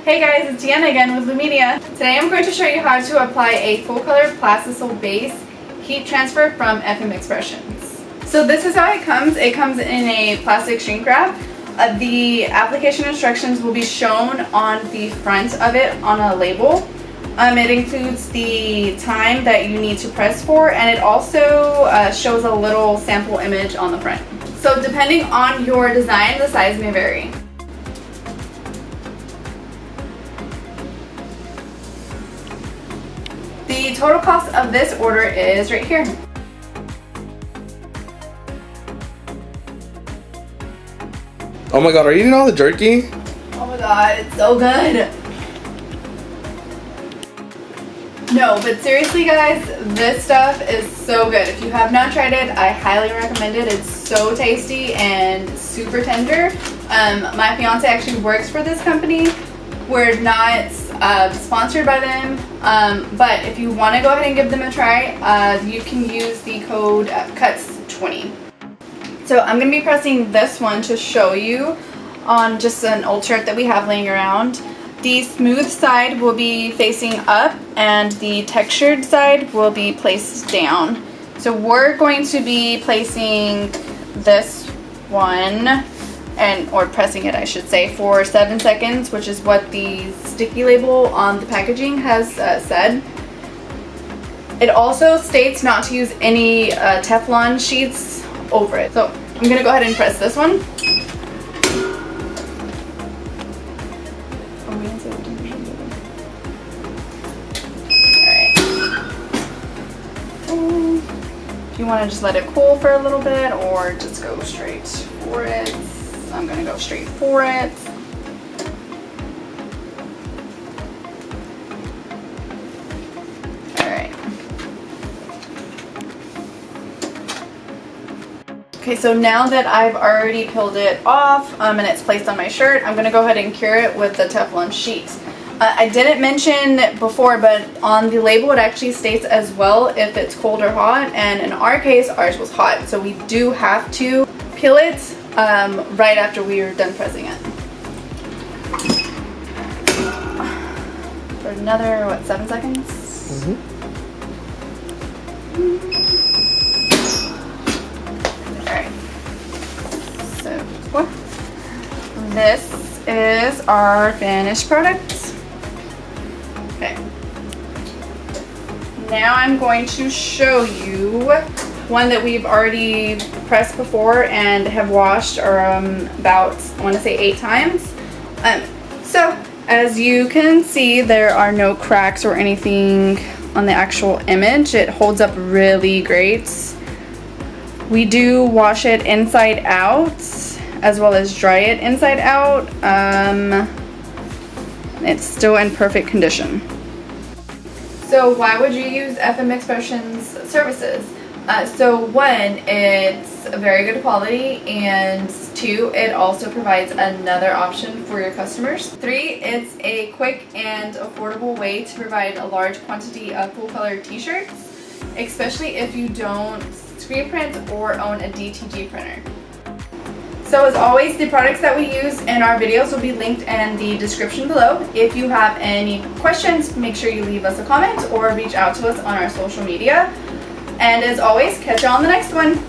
Hey guys, it's Deanna again with Lumedia. Today I'm going to show you how to apply a full color plastisol base heat transfer from FM Expressions. So this is how it comes. It comes in a plastic shrink wrap. The application instructions will be shown on the front of it on a label. It includes the time that you need to press for, and it also shows a little sample image on the front. So depending on your design, the size may vary. The total cost of this order is right here. Oh my god, are you eating all the jerky? Oh my god, it's so good. No, but seriously guys, this stuff is so good. If you have not tried it, I highly recommend it. It's so tasty and super tender. My fiance actually works for this company. We're not sponsored by them, but if you want to go ahead and give them a try, you can use the code Cutz20. So I'm going to be pressing this one to show you on just an old shirt that we have laying around. The smooth side will be facing up and the textured side will be placed down. So we're going to be placing this one or pressing it I should say, for 7 seconds, which is what the sticky label on the packaging has said. It also states not to use any Teflon sheets over it. So I'm going to go ahead and press this one. If you want to just let it cool for a little bit or just go straight for it. I'm going to go straight for it. Alright. Okay, so now that I've already peeled it off and it's placed on my shirt, I'm going to go ahead and cure it with the Teflon sheet. I didn't mention before, but on the label it actually states as well if it's cold or hot, and in our case ours was hot, so we do have to peel it right after we are done pressing it. For another, what, 7 seconds? Alright. So, this is our finished product. Okay. Now I'm going to show you one that we've already pressed before and have washed about, I want to say 8 times. So as you can see, there are no cracks or anything on the actual image. It holds up really great. We do wash it inside out as well as dry it inside out. It's still in perfect condition. So why would you use FM Expressions services? So one, it's very good quality, and 2, it also provides another option for your customers. 3, it's a quick and affordable way to provide a large quantity of full color t-shirts, especially if you don't screen print or own a DTG printer. So as always, the products that we use in our videos will be linked in the description below. If you have any questions, make sure you leave us a comment or reach out to us on our social media. And as always, catch you on the next one.